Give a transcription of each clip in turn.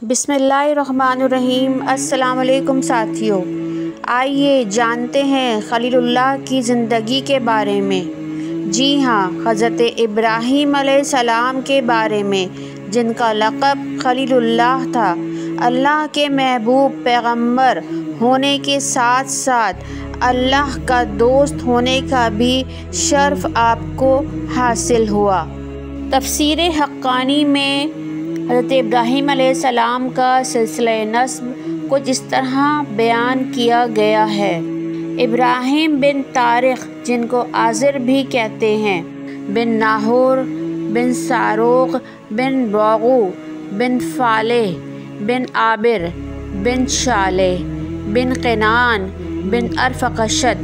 بسم اللہ الرحمن الرحیم۔ السلام علیکم ساتھیوں، آئیے جانتے ہیں خلیل اللہ کی زندگی کے بارے میں۔ جی ہاں، حضرت ابراہیم علیہ السلام کے بارے میں، جن کا لقب خلیل اللہ تھا۔ اللہ کے محبوب پیغمبر ہونے کے ساتھ ساتھ اللہ کا دوست ہونے کا بھی شرف آپ کو حاصل ہوا۔ تفسیر حقانی میں حضرت ابراہیم علیہ السلام کا سلسلہ نسب کچھ اس طرح بیان کیا گیا ہے۔ ابراہیم بن طارق، جن کو آزر بھی کہتے ہیں، بن ناہور، بن ساروغ، بن بوغو، بن فالح، بن عابر، بن شالح، بن قینان، بن ارفقشد،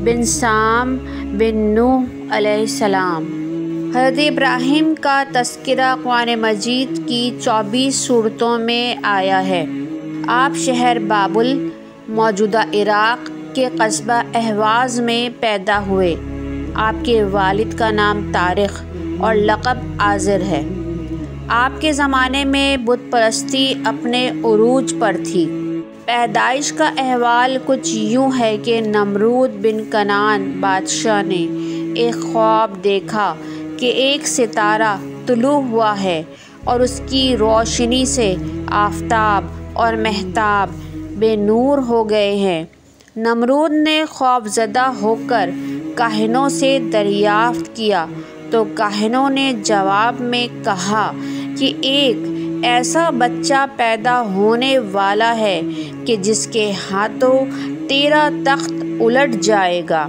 بن سام، بن نوح علیہ السلام۔ حضرت ابراہیم کا تذکرہ قرآن مجید کی 24 سورتوں میں آیا ہے۔ آپ شہر بابل، موجودہ عراق کے قصبہ اہواز میں پیدا ہوئے۔ آپ کے والد کا نام طارق اور لقب آزر ہے۔ آپ کے زمانے میں بت پرستی اپنے عروج پر تھی۔ پیدائش کا احوال کچھ یوں ہے کہ نمرود بن کنعان بادشاہ نے ایک خواب دیکھا کہ ایک ستارہ طلوع ہوا ہے اور اس کی روشنی سے آفتاب اور مہتاب بے نور ہو گئے ہیں۔ نمرود نے خوف زدہ ہو کر کاہنوں سے دریافت کیا تو کاہنوں نے جواب میں کہا کہ ایک ایسا بچہ پیدا ہونے والا ہے کہ جس کے ہاتھوں تیرا تخت الٹ جائے گا۔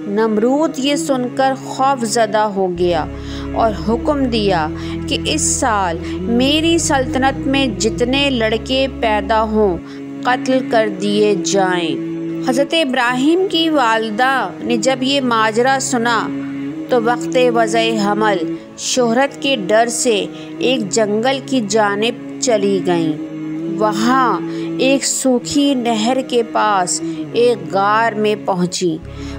نمرود یہ سن کر خوف زدہ ہو گیا اور حکم دیا کہ اس سال میری سلطنت میں جتنے لڑکے پیدا ہوں قتل کر دیے جائیں۔ حضرت ابراہیم کی والدہ نے جب یہ ماجرا سنا تو وقت وضع حمل شہرت کے ڈر سے ایک جنگل کی جانب چلی گئیں۔ وہاں ایک سوکھی نہر کے پاس ایک غار میں پہنچی۔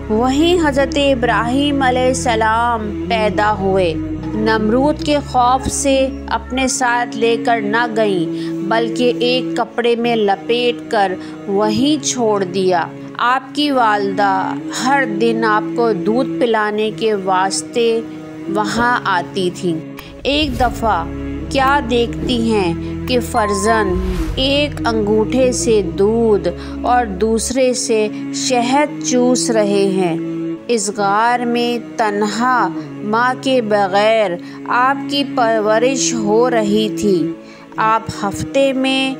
وہیں حضرت ابراہیم علیہ السلام پیدا ہوئے۔ نمرود کے خوف سے اپنے ساتھ لے کر نہ گئیں بلکہ ایک کپڑے میں لپیٹ کر وہیں چھوڑ دیا۔ آپ کی والدہ ہر دن آپ کو دودھ پلانے کے واسطے وہاں آتی تھیں۔ ایک دفعہ کیا دیکھتی ہیں کہ فرزند ایک انگوٹھے سے دودھ اور دوسرے سے شہد چوس رہے ہیں۔ اس غار میں تنہا ماں کے بغیر آپ کی پرورش ہو رہی تھی۔ آپ ہفتے میں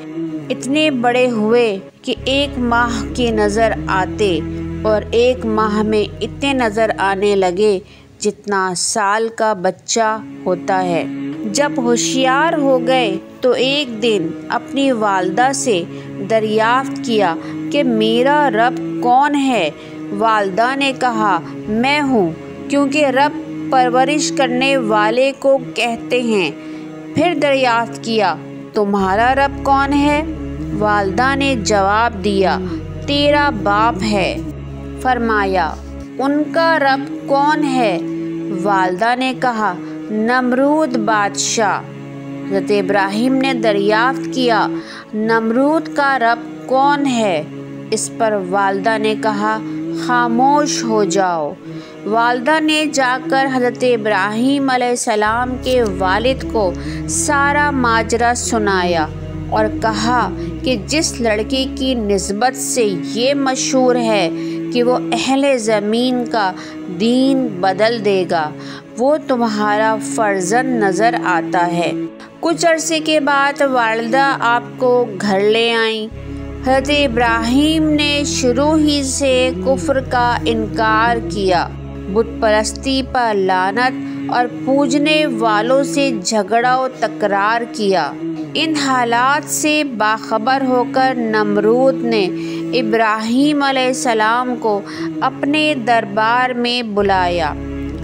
اتنے بڑے ہوئے کہ ایک ماہ کے نظر آتے اور ایک ماہ میں اتنے نظر آنے لگے جتنا سال کا بچہ ہوتا ہے۔ جب ہوشیار ہو گئے تو ایک دن اپنی والدہ سے دریافت کیا کہ میرا رب کون ہے؟ والدہ نے کہا میں ہوں، کیونکہ رب پرورش کرنے والے کو کہتے ہیں۔ پھر دریافت کیا تمہارا رب کون ہے؟ والدہ نے جواب دیا تیرا باپ ہے۔ فرمایا ان کا رب کون ہے؟ والدہ نے کہا نمرود بادشاہ۔ حضرت ابراہیم نے دریافت کیا نمرود کا رب کون ہے؟ اس پر والدہ نے کہا خاموش ہو جاؤ۔ والدہ نے جا کر حضرت ابراہیم علیہ السلام کے والد کو سارا ماجرا سنایا اور کہا کہ جس لڑکی کی نسبت سے یہ مشہور ہے کہ وہ اہل زمین کا دین بدل دے گا، وہ تمہارا فرزند نظر آتا ہے۔ کچھ عرصے کے بعد والدہ آپ کو گھر لے آئیں۔ حضرت ابراہیم نے شروع ہی سے کفر کا انکار کیا، بت پرستی پر لعنت اور پوجنے والوں سے جھگڑا و تکرار کیا۔ ان حالات سے باخبر ہو کر نمرود نے ابراہیم علیہ السلام کو اپنے دربار میں بلایا۔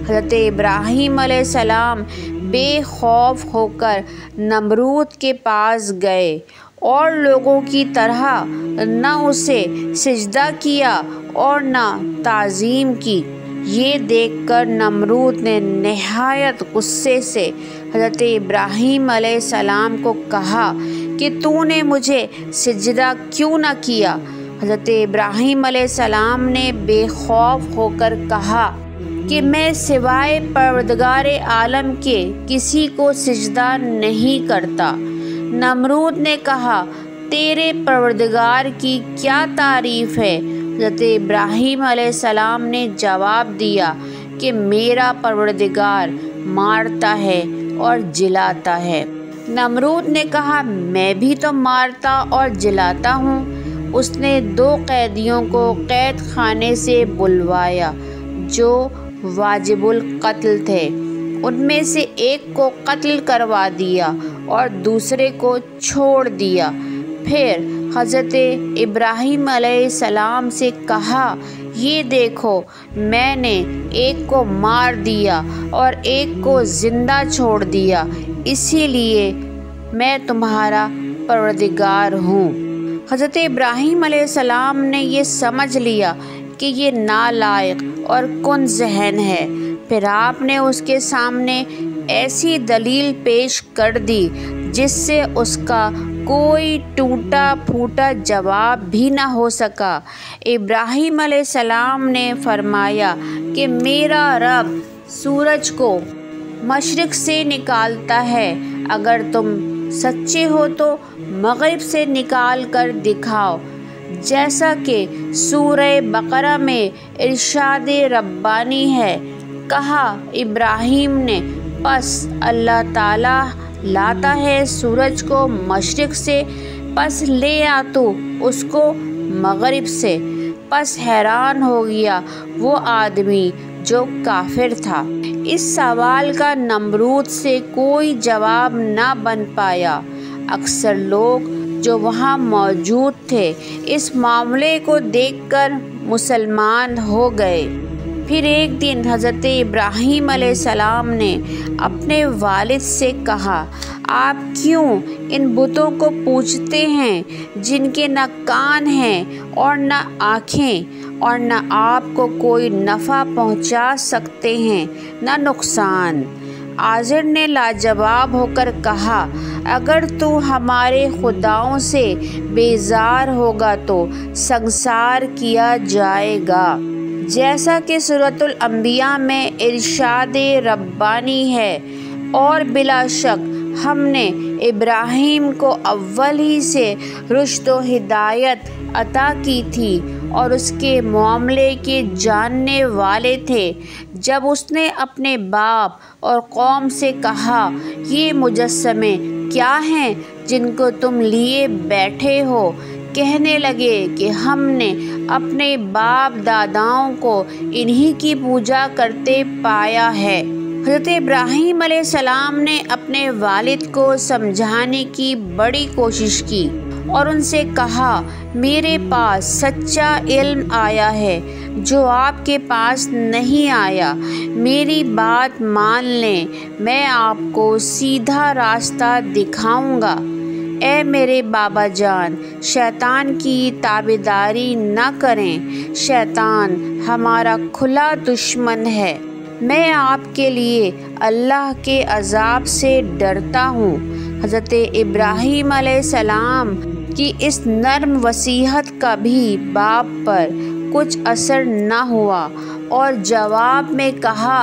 حضرت ابراہیم علیہ السلام بے خوف ہو کر نمرود کے پاس گئے اور لوگوں کی طرح نہ اسے سجدہ کیا اور نہ تعظیم کی۔ یہ دیکھ کر نمرود نے نہایت غصے سے حضرت ابراہیم علیہ السلام کو کہا کہ تو نے مجھے سجدہ کیوں نہ کیا؟ حضرت ابراہیم علیہ السلام نے بے خوف ہو کر کہا کہ میں سوائے پروردگار عالم کے کسی کو سجدہ نہیں کرتا۔ نمرود نے کہا تیرے پروردگار کی کیا تعریف ہے؟ حضرت ابراہیم علیہ السلام نے جواب دیا کہ میرا پروردگار مارتا ہے اور جلاتا ہے۔ نمرود نے کہا میں بھی تو مارتا اور جلاتا ہوں۔ اس نے 2 قیدیوں کو قید خانے سے بلوایا جو واجب القتل تھے۔ ان میں سے ایک کو قتل کروا دیا اور دوسرے کو چھوڑ دیا۔ پھر حضرت ابراہیم علیہ السلام سے کہا یہ دیکھو میں نے ایک کو مار دیا اور ایک کو زندہ چھوڑ دیا، اسی لیے میں تمہارا پروردگار ہوں۔ حضرت ابراہیم علیہ السلام نے یہ سمجھ لیا کہ یہ نالائق اور کن ذہن ہے۔ پھر آپ نے اس کے سامنے ایسی دلیل پیش کر دی جس سے اس کا کوئی ٹوٹا پھوٹا جواب بھی نہ ہو سکا۔ ابراہیم علیہ السلام نے فرمایا کہ میرا رب سورج کو مشرق سے نکالتا ہے، اگر تم سچے ہو تو مغرب سے نکال کر دکھاؤ، جیسا کہ سورہ بقرہ میں ارشاد ربانی ہے۔ کہا ابراہیم نے پس اللہ تعالیٰ لاتا ہے سورج کو مشرق سے، پس لے آ تو اس کو مغرب سے۔ پس حیران ہو گیا وہ آدمی جو کافر تھا۔ اس سوال کا نمرود سے کوئی جواب نہ بن پایا۔ اکثر لوگ جو وہاں موجود تھے اس معاملے کو دیکھ کر مسلمان ہو گئے۔ پھر ایک دن حضرت ابراہیم علیہ السلام نے اپنے والد سے کہا آپ کیوں ان بتوں کو پوجتے ہیں جن کے نہ کان ہیں اور نہ آنکھیں اور نہ آپ کو کوئی نفع پہنچا سکتے ہیں نہ نقصان؟ آزر نے لاجواب ہو کر کہا اگر تو ہمارے خداؤں سے بیزار ہوگا تو سنسار کیا جائے گا، جیسا کہ سورۃ الانبیاء میں ارشاد ربانی ہے، اور بلا شک ہم نے ابراہیم کو اول ہی سے رشد و ہدایت عطا کی تھی اور اس کے معاملے کے جاننے والے تھے۔ جب اس نے اپنے باپ اور قوم سے کہا یہ مجسمے کیا ہیں جن کو تم لیے بیٹھے ہو، کہنے لگے کہ ہم نے اپنے باپ داداؤں کو انہی کی پوجا کرتے پایا ہے۔ حضرت ابراہیم علیہ السلام نے اپنے والد کو سمجھانے کی بڑی کوشش کی اور ان سے کہا میرے پاس سچا علم آیا ہے جو آپ کے پاس نہیں آیا، میری بات مان لیں، میں آپ کو سیدھا راستہ دکھاؤں گا۔ اے میرے بابا جان، شیطان کی تابعداری نہ کریں، شیطان ہمارا کھلا دشمن ہے۔ میں آپ کے لیے اللہ کے عذاب سے ڈرتا ہوں۔ حضرت ابراہیم علیہ السلام کی اس نرم نصیحت کا بھی باپ پر کچھ اثر نہ ہوا اور جواب میں کہا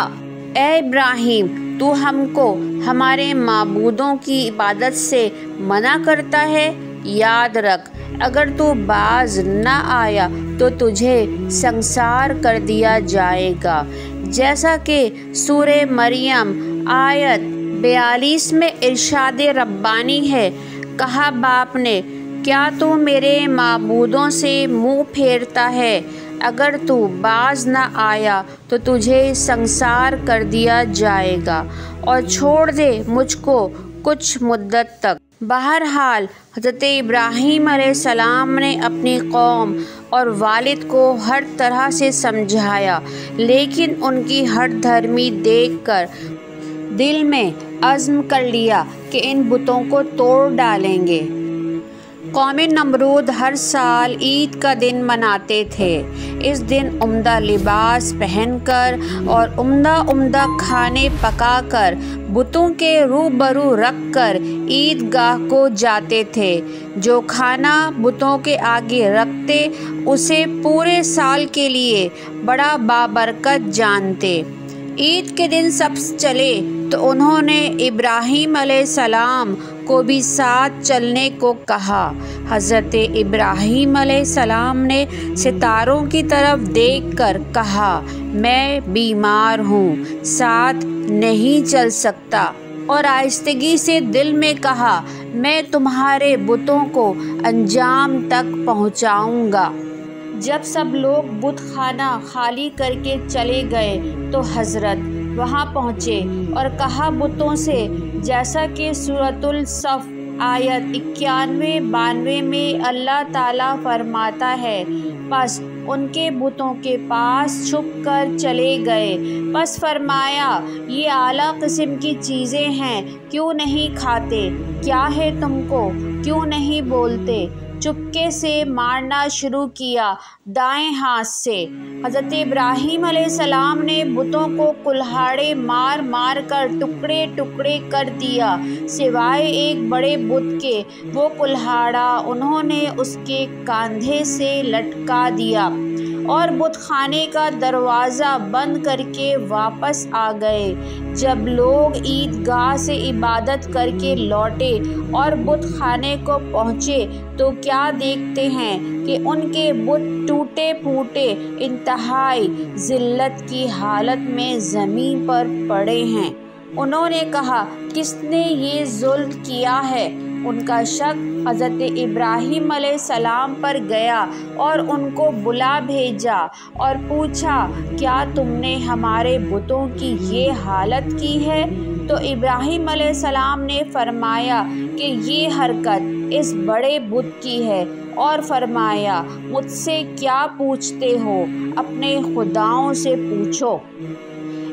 اے ابراہیم تو ہم کو ہمارے معبودوں کی عبادت سے منع کرتا ہے؟ یاد رکھ اگر تو باز نہ آیا تو تجھے سنسار کر دیا جائے گا، جیسا کہ سورہ مریم آیت 42 میں ارشاد ربانی ہے۔ کہا باپ نے کیا تو میرے معبودوں سے منہ پھیرتا ہے؟ اگر تو باز نہ آیا تو تجھے سنسار کر دیا جائے گا اور چھوڑ دے مجھ کو کچھ مدت تک۔ بہرحال حضرت ابراہیم علیہ السلام نے اپنی قوم اور والد کو ہر طرح سے سمجھایا، لیکن ان کی ہٹ دھرمی دیکھ کر دل میں عزم کر لیا کہ ان بتوں کو توڑ ڈالیں گے۔ قوم نمرود ہر سال عید کا دن مناتے تھے۔ اس دن عمدہ لباس پہن کر اور عمدہ کھانے پکا کر بتوں کے روبرو رکھ کر عیدگاہ کو جاتے تھے۔ جو کھانا بتوں کے آگے رکھتے اسے پورے سال کے لیے بڑا بابرکت جانتے۔ عید کے دن سب چلے تو انہوں نے ابراہیم علیہ السلام کو بھی ساتھ چلنے کو کہا۔ حضرت ابراہیم علیہ السلام نے ستاروں کی طرف دیکھ کر کہا، میں بیمار ہوں، ساتھ نہیں چل سکتا، اور آہستگی سے دل میں کہا، میں تمہارے بتوں کو انجام تک پہنچاؤں گا۔ جب سب لوگ بت خانہ خالی کر کے چلے گئے تو حضرت وہاں پہنچے اور کہا بتوں سے، جیسا کہ سورۃ الصف آیت 91-92 میں اللہ تعالیٰ فرماتا ہے، پس ان کے بتوں کے پاس چھپ کر چلے گئے۔ پس فرمایا، یہ اعلیٰ قسم کی چیزیں ہیں، کیوں نہیں کھاتے؟ کیا ہے تم کو؟ کیوں نہیں بولتے؟ چپکے سے مارنا شروع کیا دائیں ہاتھ سے۔ حضرت ابراہیم علیہ السلام نے بتوں کو کلہاڑے مار مار کر ٹکڑے ٹکڑے کر دیا، سوائے ایک بڑے بت کے۔ وہ کلہاڑا انہوں نے اس کے کاندھے سے لٹکا دیا اور بت خانے کا دروازہ بند کر کے واپس آ گئے۔ جب لوگ عیدگاہ سے عبادت کر کے لوٹے اور بت خانے کو پہنچے تو کیا دیکھتے ہیں کہ ان کے بت ٹوٹے پھوٹے انتہائی ذلت کی حالت میں زمین پر پڑے ہیں۔ انہوں نے کہا، کس نے یہ ظلم کیا ہے؟ ان کا شک حضرت ابراہیم علیہ السلام پر گیا اور ان کو بلا بھیجا اور پوچھا، کیا تم نے ہمارے بتوں کی یہ حالت کی ہے؟ تو ابراہیم علیہ السلام نے فرمایا کہ یہ حرکت اس بڑے بت کی ہے، اور فرمایا، مجھ سے کیا پوچھتے ہو؟ اپنے خداؤں سے پوچھو۔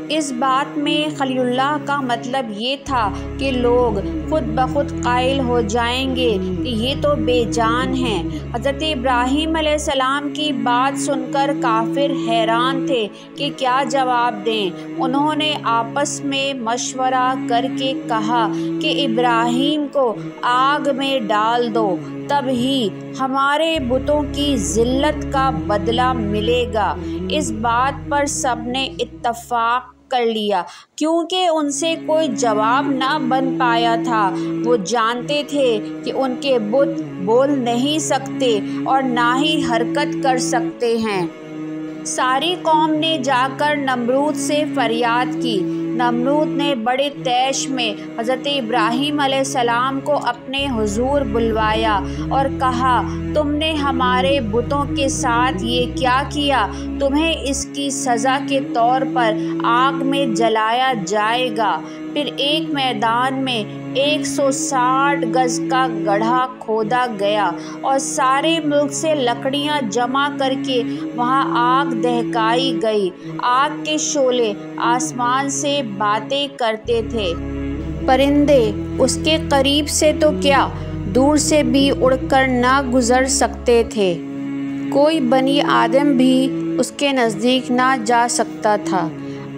اس بات میں خلیل اللہ کا مطلب یہ تھا کہ لوگ خود بخود قائل ہو جائیں گے کہ یہ تو بے جان ہیں۔ حضرت ابراہیم علیہ السلام کی بات سن کر کافر حیران تھے کہ کیا جواب دیں۔ انہوں نے آپس میں مشورہ کر کے کہا کہ ابراہیم کو آگ میں ڈال دو، تب ہی ہمارے بتوں کی ذلت کا بدلہ ملے گا۔ اس بات پر سب نے اتفاق کر لیا، کیونکہ ان سے کوئی جواب نہ بن پایا تھا۔ وہ جانتے تھے کہ ان کے بت بول نہیں سکتے اور نہ ہی حرکت کر سکتے ہیں۔ ساری قوم نے جا کر نمرود سے فریاد کی۔ نمرود نے بڑے طیش میں حضرت ابراہیم علیہ السلام کو اپنے حضور بلوایا اور کہا، تم نے ہمارے بتوں کے ساتھ یہ کیا کیا؟ تمہیں اس کی سزا کے طور پر آگ میں جلایا جائے گا۔ پھر ایک میدان میں 160 گز کا گڑھا کھودا گیا اور سارے ملک سے لکڑیاں جمع کر کے وہاں آگ دہکائی گئی۔ آگ کے شعلے آسمان سے باتیں کرتے تھے، پرندے اس کے قریب سے تو کیا دور سے بھی اڑ کر نہ گزر سکتے تھے، کوئی بنی آدم بھی اس کے نزدیک نہ جا سکتا تھا۔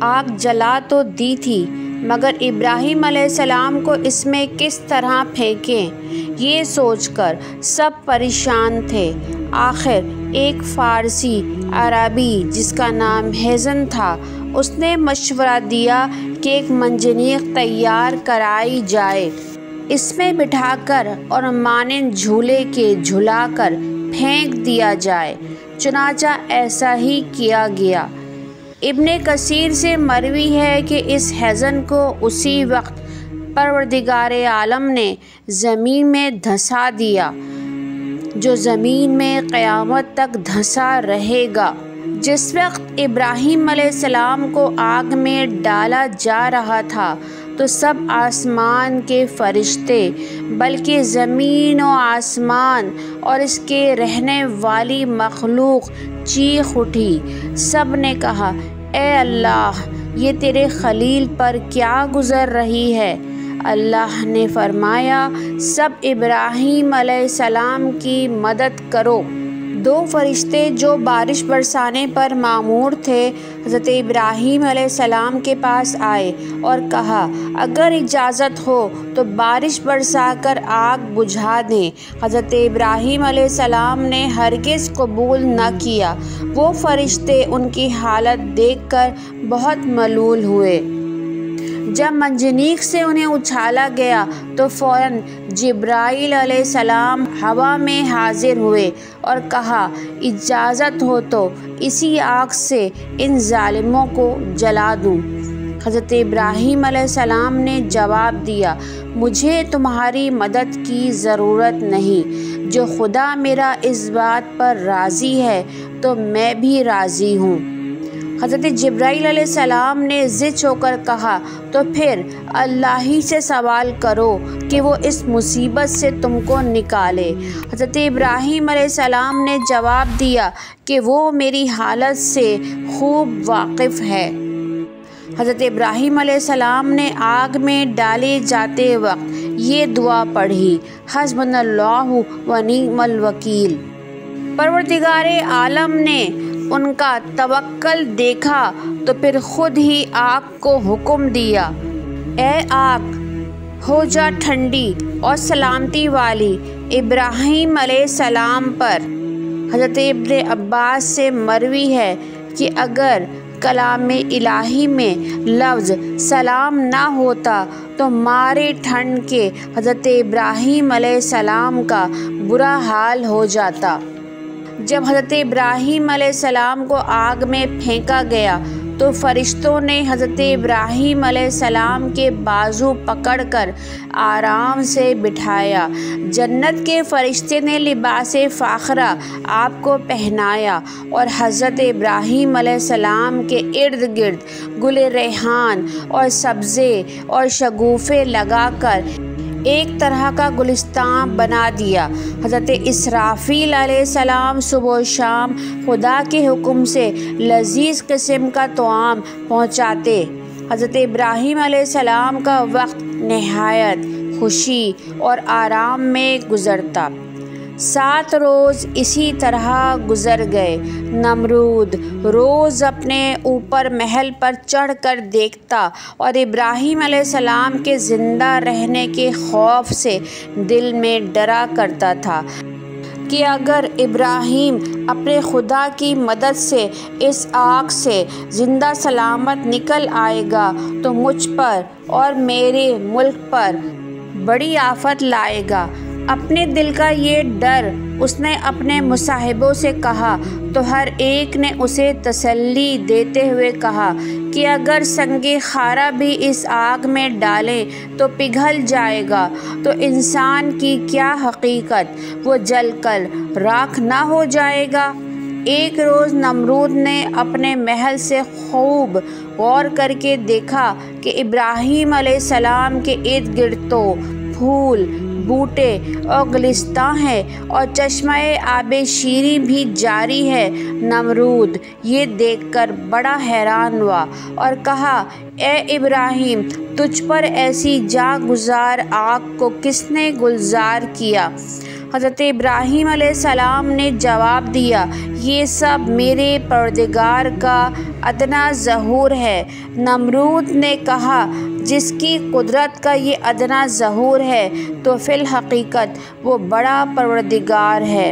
آگ جلا تو دی تھی، مگر ابراہیم علیہ السلام کو اس میں کس طرح پھینکیں، یہ سوچ کر سب پریشان تھے۔ آخر ایک فارسی عربی جس کا نام ہیزن تھا، اس نے مشورہ دیا کہ ایک منجنیق تیار کرائی جائے، اس میں بٹھا کر اور مانند جھولے کے جھلا کر پھینک دیا جائے۔ چنانچہ ایسا ہی کیا گیا۔ ابن کثیر سے مروی ہے کہ اس ہیزن کو اسی وقت پروردگار عالم نے زمین میں دھسا دیا، جو زمین میں قیامت تک دھسا رہے گا۔ جس وقت ابراہیم علیہ السلام کو آگ میں ڈالا جا رہا تھا تو سب آسمان کے فرشتے، بلکہ زمین و آسمان اور اس کے رہنے والی مخلوق چیخ اٹھی۔ سب نے کہا، اے اللہ، یہ تیرے خلیل پر کیا گزر رہی ہے؟ اللہ نے فرمایا سب ابراہیم علیہ السلام کی مدد کرو۔ دو فرشتے جو بارش برسانے پر مامور تھے حضرت ابراہیم علیہ السلام کے پاس آئے اور کہا اگر اجازت ہو تو بارش برسا کر آگ بجھا دیں۔ حضرت ابراہیم علیہ السلام نے ہرگز قبول نہ کیا۔ وہ فرشتے ان کی حالت دیکھ کر بہت ملول ہوئے۔ جب منجنیق سے انہیں اچھالا گیا تو فوراً جبرائیل علیہ السلام ہوا میں حاضر ہوئے اور کہا اجازت ہو تو اسی آگ سے ان ظالموں کو جلا دوں۔ حضرت ابراہیم علیہ السلام نے جواب دیا مجھے تمہاری مدد کی ضرورت نہیں، جو خدا میرا اس بات پر راضی ہے تو میں بھی راضی ہوں۔ حضرت جبرائیل علیہ السلام نے ضد ہو کر کہا تو پھر اللہ ہی سے سوال کرو کہ وہ اس مصیبت سے تم کو نکالے۔ حضرت ابراہیم علیہ السلام نے جواب دیا کہ وہ میری حالت سے خوب واقف ہے۔ حضرت ابراہیم علیہ السلام نے آگ میں ڈالے جاتے وقت یہ دعا پڑھی حسبنا اللہ و نعم الوکیل۔ پروردگار عالم نے ان کا توکل دیکھا تو پھر خود ہی آگ کو حکم دیا اے آگ ہو جا ٹھنڈی اور سلامتی والی ابراہیم علیہ السلام پر۔ حضرت ابن عباس سے مروی ہے کہ اگر کلام الہی میں لفظ سلام نہ ہوتا تو مارے ٹھنڈ کے حضرت ابراہیم علیہ السلام کا برا حال ہو جاتا۔ جب حضرت ابراہیم علیہ السلام کو آگ میں پھینکا گیا تو فرشتوں نے حضرت ابراہیم علیہ السلام کے بازو پکڑ کر آرام سے بٹھایا۔ جنت کے فرشتے نے لباس فاخرہ آپ کو پہنایا اور حضرت ابراہیم علیہ السلام کے ارد گرد گل ریحان اور سبزے اور شگوفے لگا کر ایک طرح کا گلستان بنا دیا۔ حضرت اسرافیل علیہ السلام صبح و شام خدا کے حکم سے لذیذ قسم کا طعام پہنچاتے۔ حضرت ابراہیم علیہ السلام کا وقت نہایت خوشی اور آرام میں گزرتا۔ 7 روز اسی طرح گزر گئے۔ نمرود روز اپنے اوپر محل پر چڑھ کر دیکھتا اور ابراہیم علیہ السلام کے زندہ رہنے کے خوف سے دل میں ڈرا کرتا تھا کہ اگر ابراہیم اپنے خدا کی مدد سے اس آگ سے زندہ سلامت نکل آئے گا تو مجھ پر اور میرے ملک پر بڑی آفت لائے گا۔ اپنے دل کا یہ ڈر اس نے اپنے مصاحبوں سے کہا تو ہر ایک نے اسے تسلی دیتے ہوئے کہا کہ اگر سنگ خارا بھی اس آگ میں ڈالیں تو پگھل جائے گا تو انسان کی کیا حقیقت، وہ جل کر راکھ نہ ہو جائے گا۔ ایک روز نمرود نے اپنے محل سے خوب غور کر کے دیکھا کہ ابراہیم علیہ السلام کے ارد گرد تو پھول بوٹے اور گلستان ہے اور چشمہ آب شیریں بھی جاری ہے۔ نمرود یہ دیکھ کر بڑا حیران ہوا اور کہا اے ابراہیم تجھ پر ایسی جاں گزار آگ کو کس نے گلزار کیا؟ حضرت ابراہیم علیہ السلام نے جواب دیا یہ سب میرے پروردگار کا ادنا ظہور ہے۔ نمرود نے کہا جس کی قدرت کا یہ ادنا ظہور ہے تو فی الحقیقت وہ بڑا پروردگار ہے۔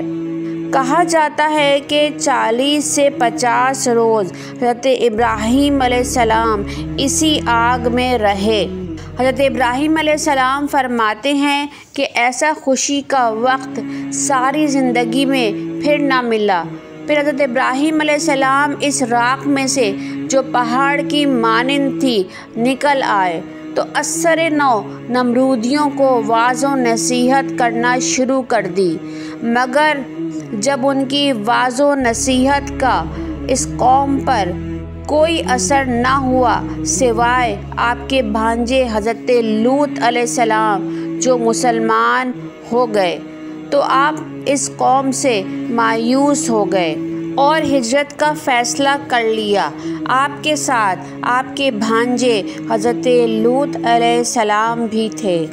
کہا جاتا ہے کہ 40 سے 50 روز حضرت ابراہیم علیہ السلام اسی آگ میں رہے۔ حضرت ابراہیم علیہ السلام فرماتے ہیں کہ ایسا خوشی کا وقت ساری زندگی میں پھر نہ ملا۔ پھر حضرت ابراہیم علیہ السلام اس راکھ میں سے جو پہاڑ کی مانند تھی نکل آئے تو اثر نو نمرودیوں کو واعظ و نصیحت کرنا شروع کر دی، مگر جب ان کی واعظ و نصیحت کا اس قوم پر کوئی اثر نہ ہوا سوائے آپ کے بھانجے حضرت لوط علیہ السلام جو مسلمان ہو گئے تو آپ اس قوم سے مایوس ہو گئے۔ اور ہجرت کا فیصلہ کر لیا۔ آپ کے ساتھ آپ کے بھانجے حضرت لوط علیہ السلام بھی تھے۔